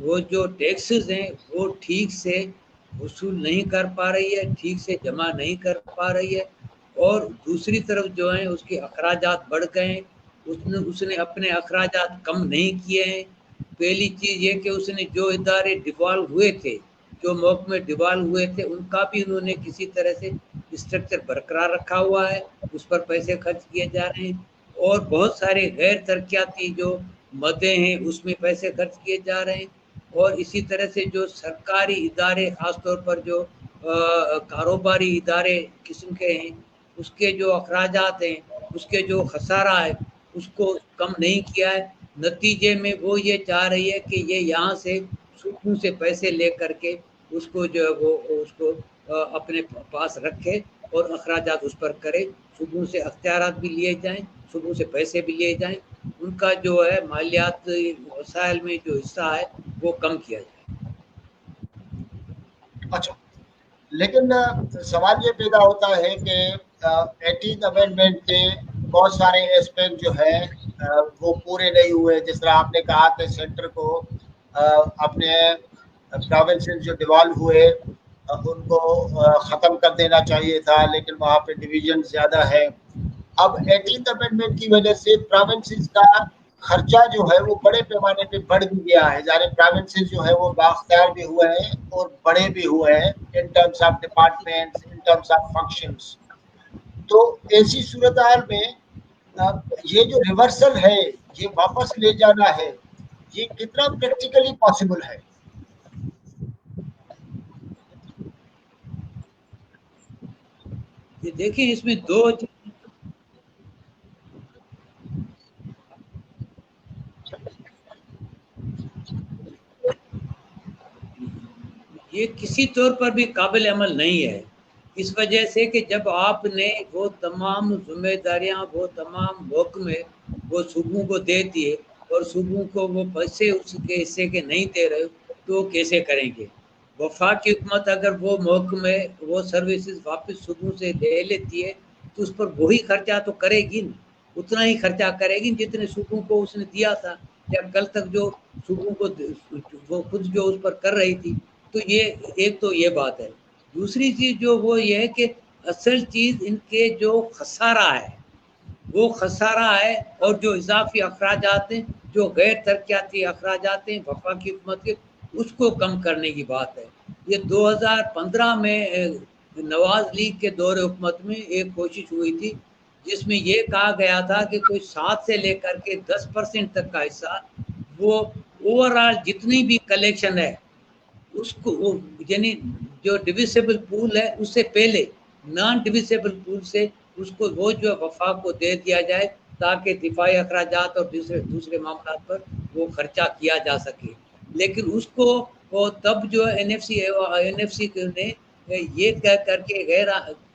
وہ جو ٹیکسز ہیں وہ ٹھیک سے وصول نہیں کر پا رہی ہے، ٹھیک سے جمع نہیں کر پا رہی ہے، اور دوسری طرف جو ہیں اس کے اخراجات بڑھ گئے ہیں، اس نے اپنے اخراجات کم نہیں کیے ہیں۔ پہلی چیز یہ کہ اس نے جو ادارے ڈیوالو ہوئے تھے، جو محکمے ڈیوالو ہوئے تھے، ان کا بھی انہوں نے کسی طرح سے اسٹرکچر برقرار رکھا ہوا ہے، اس پر پیسے خرچ کیے جا رہے ہیں، اور بہت سارے غیر ترقیاتی جو مدیں ہیں اس میں پیسے خرچ کیے جا رہے ہیں، اور اسی طرح سے جو سرکاری ادارے خاص طور پر جو کاروباری ادارے قسم کے ہیں، اس کے جو اخراجات ہیں، اس کے جو خسارہ ہے اس کو کم نہیں کیا ہے۔ نتیجے میں وہ یہ چاہ رہی ہے کہ یہ یہاں سے صوبوں سے پیسے لے کر کے اس کو جو ہے وہ اس کو اپنے پاس رکھے اور اخراجات اس پر کرے، صوبوں سے اختیارات بھی لیے جائیں، صوبوں سے پیسے بھی لیے جائیں، ان کا جو ہے مالیات وسائل میں جو حصہ ہے وہ کم کیا جائے۔ اچھا، لیکن سوال یہ پیدا ہوتا ہے کہ 18 امینڈمنٹ کے بہت سارے ایسپیکٹ جو ہے وہ پورے نہیں ہوئے، جس طرح آپ نے کہا کہ سینٹر کو اپنے پروونسز جو ڈیوالو ہوئے ان کو ختم کر دینا چاہیے تھا، لیکن وہاں پہ ڈویژن زیادہ ہے۔ اب 18 امینڈمنٹ کی وجہ سے پروونسز کا خرچہ جو ہے وہ بڑے پیمانے پہ بڑھ بھی گیا ہے، یعنی پروونسز جو ہے وہ بااختیار بھی ہوئے ہیں اور بڑے بھی ہوئے ہیں in terms of departments, in terms of functions. تو ایسی صورتحال میں یہ جو ریورسل ہے، یہ واپس لے جانا ہے، یہ کتنا پریکٹیکلی پاسبل ہے؟ یہ دیکھیں اس میں دو یہ کسی طور پر بھی قابل عمل نہیں ہے، اس وجہ سے کہ جب آپ نے وہ تمام ذمہ داریاں، وہ تمام محکمے وہ صوبوں کو دے دیے اور صوبوں کو وہ پیسے اس کے حصے کے نہیں دے رہے تو وہ کیسے کریں گے؟ وفاقی حکومت اگر وہ محکمے وہ سروسز واپس صوبوں سے لے لیتی ہے تو اس پر وہی خرچہ تو کرے گی نا، اتنا ہی خرچہ کرے گی جتنے صوبوں کو اس نے دیا تھا، یا کل تک جو صوبوں کو وہ خود جو اس پر کر رہی تھی۔ تو یہ ایک تو یہ بات ہے۔ دوسری چیز جو وہ یہ ہے کہ اصل چیز ان کے جو خسارہ ہے وہ خسارہ ہے، اور جو اضافی اخراجات ہیں، جو غیر ترقیاتی اخراجات ہیں وفاقی حکومت کے، اس کو کم کرنے کی بات ہے۔ یہ 2015 میں نواز لیگ کے دور حکومت میں ایک کوشش ہوئی تھی جس میں یہ کہا گیا تھا کہ کوئی 7 سے لے کر کے 10% تک کا حصہ وہ اوور آل جتنی بھی کلیکشن ہے اس کو، یعنی جو ڈویزیبل پول ہے اس سے پہلے نان ڈویزیبل پول سے اس کو وہ جو وفاق کو دے دیا جائے تاکہ دفاعی اخراجات اور دوسرے معاملات پر وہ خرچہ کیا جا سکے۔ لیکن اس کو تب جو این ایف سی نے یہ کہہ کر کے غیر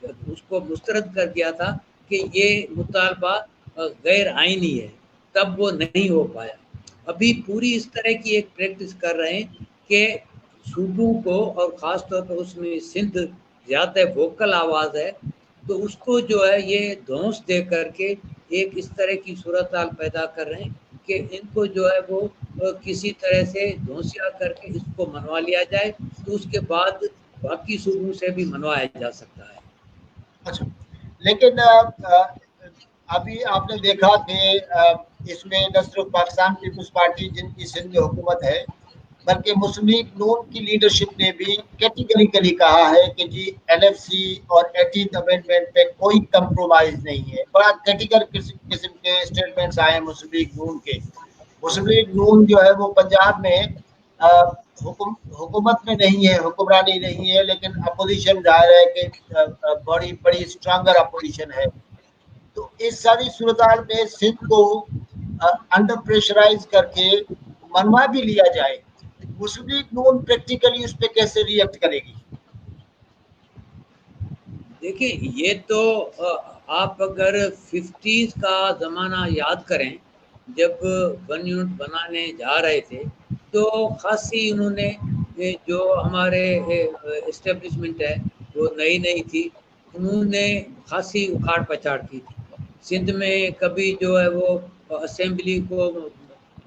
اس کو مسترد کر دیا تھا کہ یہ مطالبہ غیر آئینی ہے، تب وہ نہیں ہو پایا۔ ابھی پوری اس طرح کی ایک پریکٹس کر رہے ہیں کہ صوبوں کو، اور خاص طور پر اس میں سندھ زیادہ ووکل آواز ہے، تو اس کو جو ہے یہ دھونس دے کر کے ایک اس طرح کی صورتحال پیدا کر رہے ہیں کہ ان کو جو ہے وہ کسی طرح سے دھونسیا کر کے اس کو منوا لیا جائے تو اس کے بعد باقی صوبوں سے بھی منوایا جا سکتا ہے۔ اچھا، لیکن ابھی آپ نے دیکھا کہ اس میں نہ صرف پاکستان پیپلز پارٹی جن کی سندھ میں حکومت ہے، بلکہ مسلم لیگ نون کی لیڈرشپ نے بھی کیٹیگریکلی کہا ہے کہ جی این ایف سی اور 18 امینڈمنٹ پہ کوئی کمپرومائز نہیں ہے۔ بڑا کیٹیگر قسم کے اسٹیٹمنٹس آئے مسلم لیگ نون کے۔ مسلم لیگ نون جو ہے وہ پنجاب میں حکومت میں نہیں ہے، حکمرانی نہیں ہے، لیکن اپوزیشن ظاہر ہے کہ بڑی اسٹرانگر اپوزیشن ہے۔ تو اس ساری صورتحال میں سندھ کو انڈر پریشرائز کر کے منوا بھی لیا جائے، مسلم لیگ نون پریکٹیکلی اس پہ کیسے ری ایکٹ کرے گی؟ دیکھیں یہ تو آپ اگر 50s کا زمانہ یاد کریں، جب 1 یونٹ بنانے جا رہے تھے تو خاصی انہوں نے جو ہمارے اسٹیبلشمنٹ ہے وہ نئی تھی، انہوں نے خاصی اکھاڑ پچھاڑ کی تھی۔ سندھ میں کبھی جو ہے وہ اسمبلی کو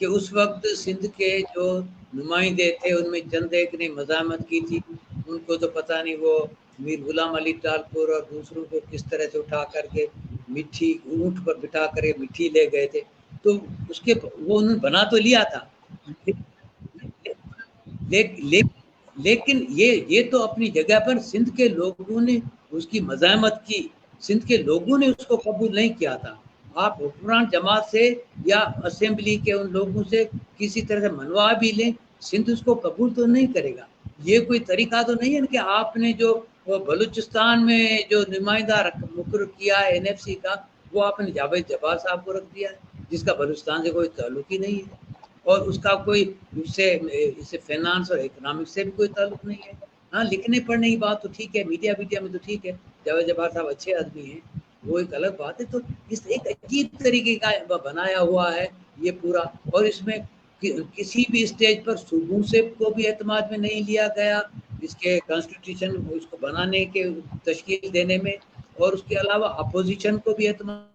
کہ اس وقت سندھ کے جو نمائندے تھے ان میں چند ایک نے مزاحمت کی تھی، ان کو تو پتہ نہیں وہ میر غلام علی ٹالپور اور دوسروں کو کس طرح سے اٹھا کر کے مٹھی اونٹ پر بٹھا کر کے مٹھی لے گئے تھے، تو اس کے وہ انہوں نے بنا تو لیا تھا، لیکن یہ تو اپنی جگہ پر سندھ کے لوگوں نے اس کی مزاحمت کی، سندھ کے لوگوں نے اس کو قبول نہیں کیا تھا۔ آپ حکمران جماعت سے یا اسمبلی کے ان لوگوں سے کسی طرح سے منوا بھی لیں، سندھ اس کو قبول تو نہیں کرے گا۔ یہ کوئی طریقہ تو نہیں ہے کہ آپ نے جو بلوچستان میں جو نمائندہ مقرر کیا ہے NFC کا، وہ آپ نے جاوید جبار صاحب کو رکھ دیا ہے جس کا بلوچستان سے کوئی تعلق ہی نہیں ہے، اور اس کا کوئی اس سے فائنانس اور اکنامکس سے بھی کوئی تعلق نہیں ہے۔ ہاں لکھنے پڑھنے کی بات تو ٹھیک ہے، میڈیا میں تو ٹھیک ہے، جاوید جبار صاحب اچھے آدمی ہیں، وہ ایک الگ بات ہے۔ تو اس ایک عجیب طریقے کا بنایا ہوا ہے یہ پورا، اور اس میں کسی بھی اسٹیج پر صوبوں سے کو بھی اعتماد میں نہیں لیا گیا اس کے کانسٹیٹیوشن اس کو بنانے کے تشکیل دینے میں، اور اس کے علاوہ اپوزیشن کو بھی اعتماد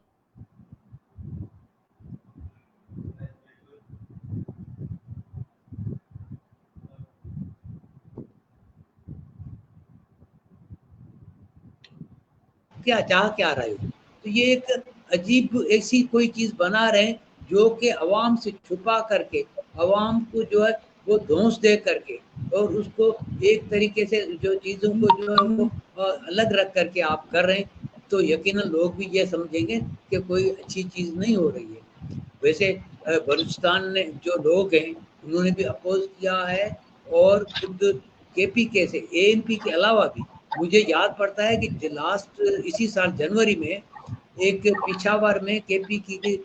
کیا چاہ کیا رہے ہو۔ تو یہ ایک عجیب ایسی کوئی چیز بنا رہے ہیں جو کہ عوام سے چھپا کر کے عوام کو جو ہے وہ دھونس دے کر کے، اور اس کو ایک طریقے سے جو چیزوں کو جو ہے وہ الگ رکھ کر کے آپ کر رہے ہیں، تو یقیناً لوگ بھی یہ سمجھیں گے کہ کوئی اچھی چیز نہیں ہو رہی ہے۔ ویسے بلوچستان نے جو لوگ ہیں انہوں نے بھی اپوز کیا ہے، اور خود KPK سے ANP کے علاوہ بھی مجھے یاد پڑتا ہے کہ لاسٹ اسی سال جنوری میں ایک پشاور میں KPK کی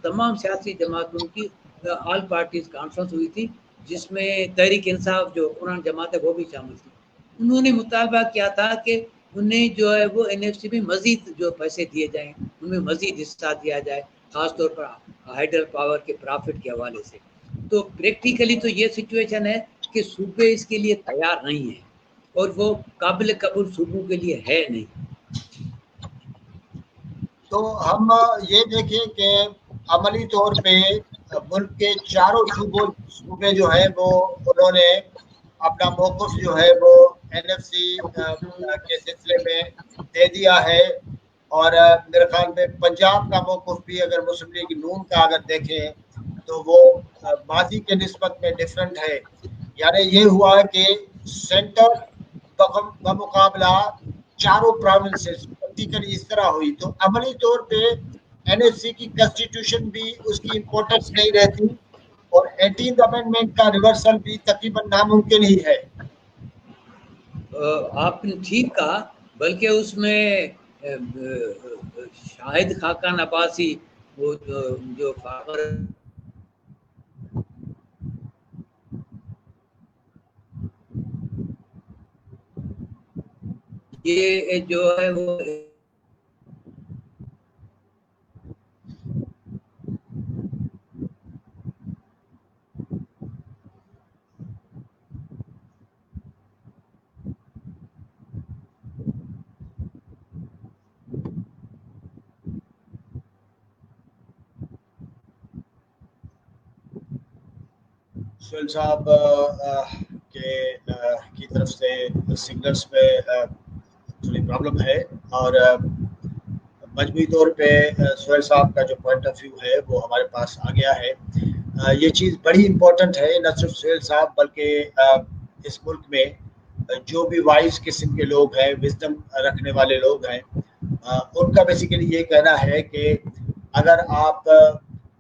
تمام سیاسی جماعتوں کی آل پارٹیز کانفرنس ہوئی تھی، جس میں تحریک انصاف جو قرآن جماعت ہے وہ بھی شامل تھی۔ انہوں نے مطالبہ کیا تھا کہ انہیں جو ہے وہ NFC میں مزید جو پیسے دیے جائیں، ان میں مزید حصہ دیا جائے، خاص طور پر ہائیڈل پاور کے پرافٹ کے حوالے سے۔ تو پریکٹیکلی تو یہ سچویشن ہے کہ صوبے اس کے لیے تیار نہیں ہیں، اور وہ قابل قبول صوبوں کے لیے ہے نہیں۔ تو ہم یہ دیکھیں کہ عملی طور پہ ملک کے چاروں صوبے جو ہیں وہ انہوں نے اپنا موقف جو ہے وہ NFC کے سلسلے میں دے دیا ہے، اور میرے خیال میں پنجاب کا موقف بھی اگر مسلم لیگ نون کا اگر دیکھیں تو وہ ماضی کے نسبت میں ڈیفرنٹ ہے۔ یعنی یہ ہوا کہ سینٹر بمقابلہ چاروں پروونسز پریکٹیکلی اس طرح ہوئی، تو عملی طور پہ NFC کی کنسٹیٹیوشن بھی اس کی امپورٹنس نہیں رہتی، اور 18th امینڈمنٹ کا ریورسل بھی تقریباً ناممکن ہی ہے۔ آپ نے ٹھیک کہا، بلکہ اس میں شاہد خاقان عباسی وہ جو فاخر یہ جو ہے وہ سہیل صاحب کی طرف سے سگنلز پہ تھوڑی پرابلم ہے، اور مجموعی طور پہ سہیل صاحب کا جو پوائنٹ آف ویو ہے وہ ہمارے پاس آ گیا ہے۔ یہ چیز بڑی امپورٹنٹ ہے، نہ صرف سہیل صاحب بلکہ اس ملک میں جو بھی وائز قسم کے لوگ ہیں، وزڈم رکھنے والے لوگ ہیں، ان کا بیسیکلی یہ کہنا ہے کہ اگر آپ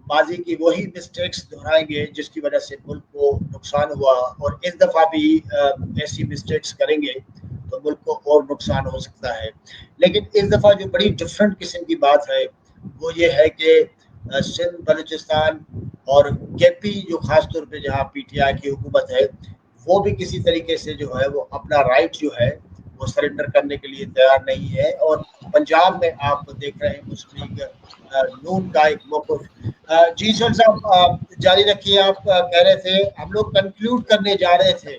ماضی کی وہی مسٹیکس دہرائیں گے جس کی وجہ سے ملک کو نقصان ہوا، اور اس دفعہ بھی ایسی مسٹیکس کریں گے تو ملک کو اور نقصان ہو سکتا ہے۔ لیکن اس دفعہ جو بڑی ڈفرینٹ قسم کی بات ہے وہ یہ ہے کہ سندھ، بلوچستان اور KP جو خاص طور پہ جہاں PTI کی حکومت ہے، وہ بھی کسی طریقے سے جو ہے وہ اپنا رائٹ جو ہے وہ سرنڈر کرنے کے لیے تیار نہیں ہے۔ اور پنجاب میں آپ دیکھ رہے ہیں مسلم لیگ نون کا ایک موقف۔ جی سر صاحب جاری رکھیے، آپ کہہ رہے تھے ہم لوگ کنکلوڈ کرنے جا رہے تھے،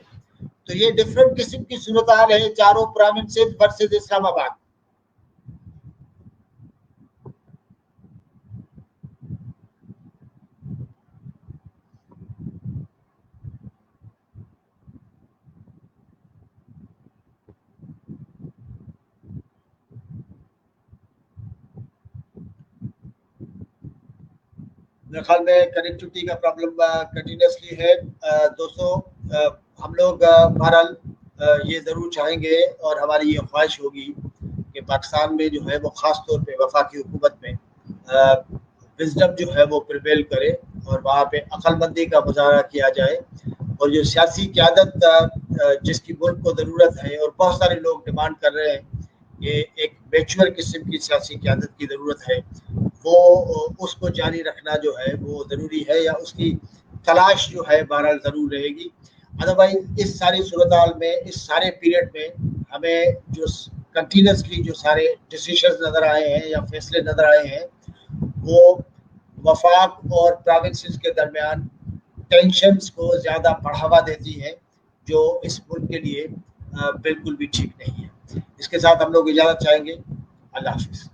تو یہ ڈفرینٹ قسم کی صورتحال ہے چاروں پروونسز ورسز اسلام آباد۔ میرے خیال میں کنیکٹیوٹی کا پرابلم کنٹینیوسلی ہے. دوستوں ہم لوگ بہرحال یہ ضرور چاہیں گے اور ہماری یہ خواہش ہوگی کہ پاکستان میں جو ہے وہ خاص طور پہ وفاقی حکومت میں وزڈم جو ہے وہ پریویل کرے اور وہاں پہ عقل مندی کا مظاہرہ کیا جائے اور جو سیاسی قیادت جس کی ملک کو ضرورت ہے اور بہت سارے لوگ ڈیمانڈ کر رہے ہیں کہ ایک میچور قسم کی سیاسی قیادت کی ضرورت ہے وہ اس کو جاری رکھنا جو ہے وہ ضروری ہے یا اس کی تلاش جو ہے بہرحال ضرور رہے گی. ادروائز اس ساری صورتحال میں اس سارے پیریڈ میں ہمیں جو کنٹینیوسلی جو سارے ڈیسیشنز نظر آئے ہیں یا فیصلے نظر آئے ہیں وہ وفاق اور پروونسز کے درمیان ٹینشنز کو زیادہ بڑھاوا دیتی ہے جو اس ملک کے لیے بالکل بھی ٹھیک نہیں ہے. اس کے ساتھ ہم لوگ اجازت چاہیں گے. اللہ حافظ.